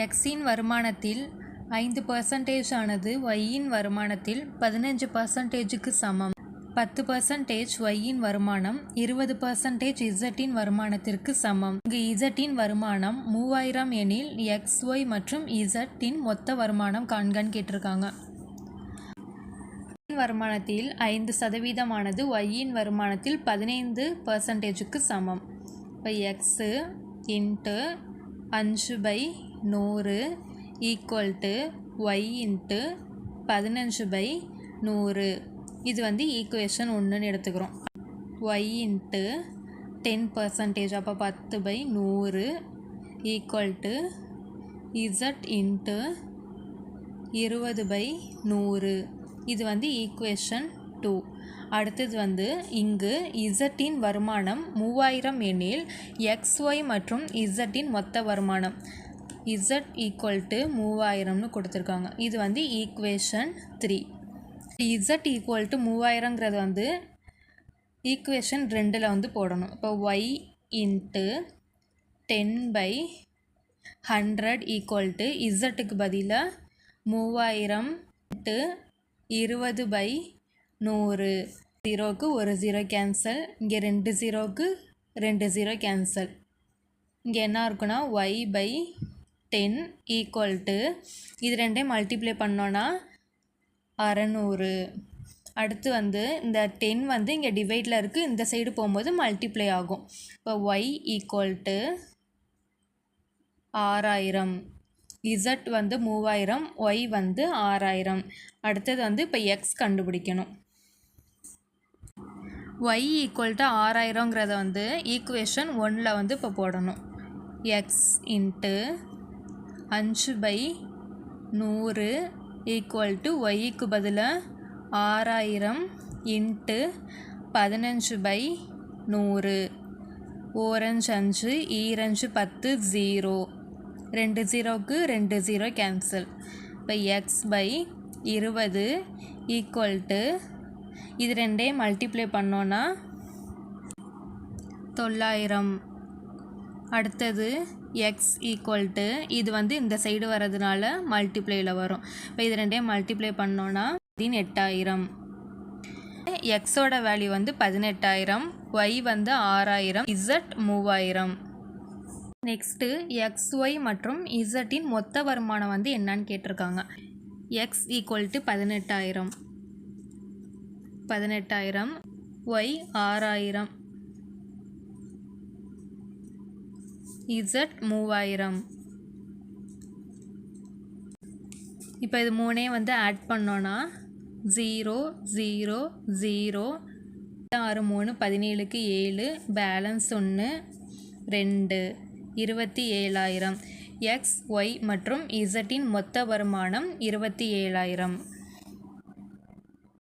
எக்ஸின் வருமானத்தில் 5% ஆனது ஒய்யின் வருமானத்தில் 15%க்கு சமம். 10% ஒய்யின் வருமானம் 20% இசட்டின் வருமானத்திற்கு சமம். இங்கு இசட்டின் வருமானம் 3000 எனில் எக்ஸ், ஒய் மற்றும் இசட்டின் மொத்த வருமானம் காண்கன்னு கேட்டிருக்காங்க. வருமானத்தில் 5% ஆனது ஒய்யின் வருமானத்தில் 15%க்கு சமம். இப்போ x into 5/100 equal to y into 15/100. இது வந்து ஈக்குவேஷன் 1ன்னு எடுத்துக்கிறோம். ஒய் இன்ட்டு 10%, அப்போ 10/100 ஈக்குவல் டு இசட் இன்ட்டு 20/100. இது வந்து ஈக்குவேஷன் 2. அடுத்தது வந்து இங்கு இசட்டின் வருமானம் 3000 எனில் எக்ஸ், ஒய் மற்றும் இசட்டின் மொத்த வருமானம் இசட் ஈக்குவல் டு 3000ன்னு கொடுத்துருக்காங்க. இது வந்து ஈக்குவேஷன் 3. இசட் ஈக்குவல் டு 3000ங்கிறது வந்து ஈக்குவேஷன் 2ல் வந்து போடணும். இப்போ ஒய் இன்ட்டு 10/100 ஈக்குவல் டு இசட்டுக்கு பதிலாக 3000 இன்ட்டு 20/100. 0க்கு ஒரு 0 கேன்சல், இங்கே 2 0க்கு 2 0 கேன்சல். இங்கே என்ன இருக்குன்னா y/10 ஈக்குவல் டு இது ரெண்டையும் மல்டிப்ளை பண்ணோன்னா 600. அடுத்து வந்து இந்த 10 வந்து இங்கே டிவைடில் இருக்குது, இந்த சைடு போகும்போது மல்டிப்ளை ஆகும். இப்போ y ஈக்குவல் டு 6000. இசட் வந்து 3000, ஒய் வந்து 6000. அடுத்தது வந்து இப்போ எக்ஸ் கண்டுபிடிக்கணும். ஒய் ஈக்குவல் டு 6000ங்கிறத வந்து ஈக்குவேஷன் 1ல் வந்து இப்போ போடணும். எக்ஸ் இன்ட்டு 5/100 ஈக்குவல் டு ஒய்க்கு பதிலாக 6000 இன்ட்டு 15/100. ஓரஞ்சு 5, ஈரஞ்சு 10, 0. 2 0க்கு 2 0 கேன்சல். இப்போ x/20 ஈக்குவல் டு இது ரெண்டையும் மல்டிப்ளை பண்ணோன்னா 900. அடுத்தது எக்ஸ் ஈக்குவல் டு இது வந்து இந்த சைடு வரதுனால மல்டிப்ளையில் வரும். இப்போ இது ரெண்டையும் மல்டிப்ளை பண்ணோன்னா 18,000. எக்ஸோட வேல்யூ வந்து 18,000, ஒய் வந்து 6000, இசட் 3000. நெக்ஸ்ட்டு எக்ஸ், ஒய் மற்றும் இசட்டின் மொத்த வருமானம் வந்து என்னன்னு கேட்டிருக்காங்க. X equal to 18,000, y 6000, z 3000. இப்போ இது மூணையும் வந்து ஆட் பண்ணோன்னா 0 0 0 6 3 17க்கு 7, பேலன்ஸ் 1 2, 27,000. எக்ஸ், ஒய் மற்றும் இசட்டின் மொத்த வருமானம் 27,000.